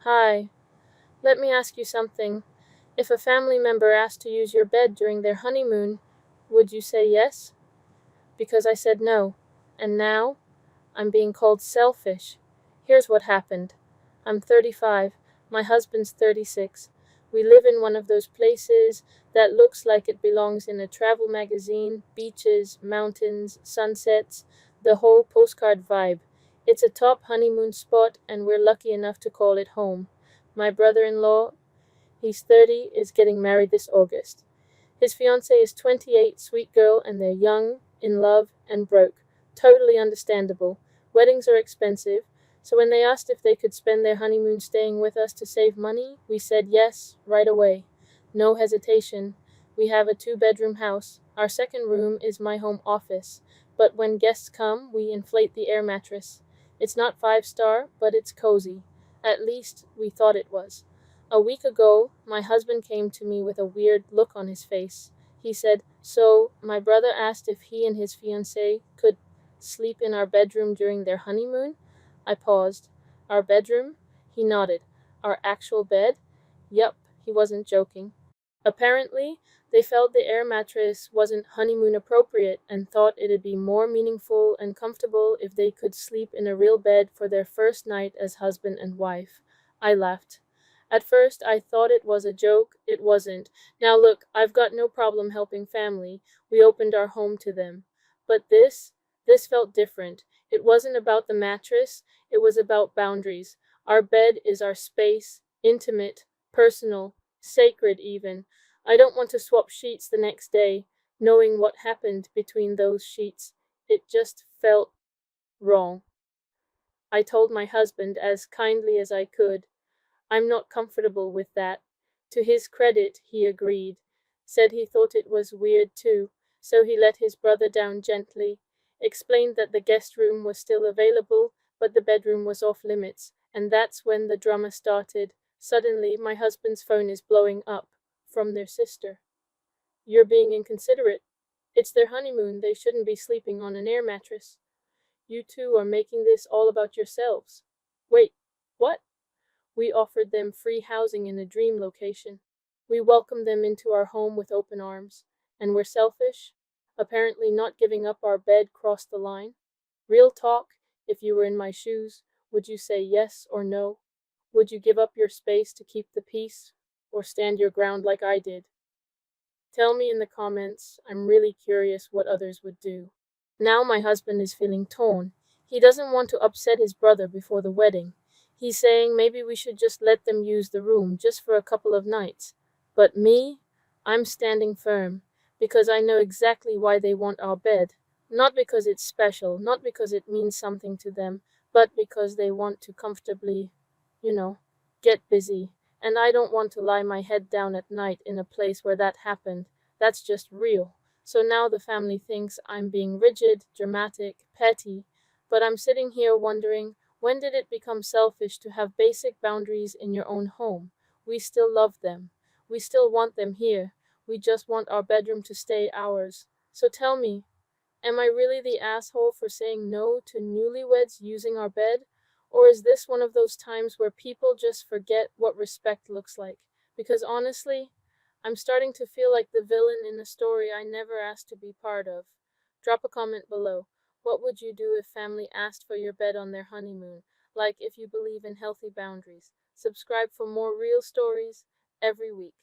Hi, let me ask you something. If a family member asked to use your bed during their honeymoon, would you say yes? Because I said no. And now I'm being called selfish. Here's what happened. I'm 35. My husband's 36. We live in one of those places that looks like it belongs in a travel magazine: beaches, mountains, sunsets, the whole postcard vibe. It's a top honeymoon spot, and we're lucky enough to call it home. My brother in law, he's 30, is getting married this August. His fiancée is 28, sweet girl, and they're young, in love, and broke. Totally understandable. Weddings are expensive, so when they asked if they could spend their honeymoon staying with us to save money, we said yes, right away. No hesitation. We have a two-bedroom house. Our second room is my home office, but when guests come, we inflate the air mattress. It's not five-star, but it's cozy. At least, we thought it was. A week ago, my husband came to me with a weird look on his face. He said, "So, my brother asked if he and his fiancée could sleep in our bedroom during their honeymoon?" I paused. "Our bedroom?" He nodded. "Our actual bed?" Yup, he wasn't joking. Apparently, they felt the air mattress wasn't honeymoon appropriate and thought it'd be more meaningful and comfortable if they could sleep in a real bed for their first night as husband and wife. I laughed. At first, I thought it was a joke. It wasn't. Now, look, I've got no problem helping family. We opened our home to them. But this felt different. It wasn't about the mattress, it was about boundaries. Our bed is our space, intimate, personal, sacred even. I don't want to swap sheets the next day, knowing what happened between those sheets. It just felt wrong. I told my husband as kindly as I could, "I'm not comfortable with that." To his credit, he agreed, said he thought it was weird too, so he let his brother down gently, explained that the guest room was still available, but the bedroom was off limits, and that's when the drama started. Suddenly, my husband's phone is blowing up from their sister. "You're being inconsiderate. It's their honeymoon. They shouldn't be sleeping on an air mattress. You two are making this all about yourselves." Wait, what? We offered them free housing in a dream location. We welcomed them into our home with open arms. And we're selfish? Apparently, not giving up our bed crossed the line. Real talk, if you were in my shoes, would you say yes or no? Would you give up your space to keep the peace, or stand your ground like I did? Tell me in the comments. I'm really curious what others would do. Now my husband is feeling torn. He doesn't want to upset his brother before the wedding. He's saying maybe we should just let them use the room just for a couple of nights. But me, I'm standing firm because I know exactly why they want our bed. Not because it's special, not because it means something to them, but because they want to comfortably, you know, get busy. And I don't want to lie my head down at night in a place where that happened. That's just real. So now the family thinks I'm being rigid, dramatic, petty, but I'm sitting here wondering, when did it become selfish to have basic boundaries in your own home? We still love them. We still want them here. We just want our bedroom to stay ours. So tell me, am I really the asshole for saying no to newlyweds using our bed? Or is this one of those times where people just forget what respect looks like? Because honestly, I'm starting to feel like the villain in a story I never asked to be part of. Drop a comment below. What would you do if family asked for your bed on their honeymoon? Like if you believe in healthy boundaries. Subscribe for more real stories every week.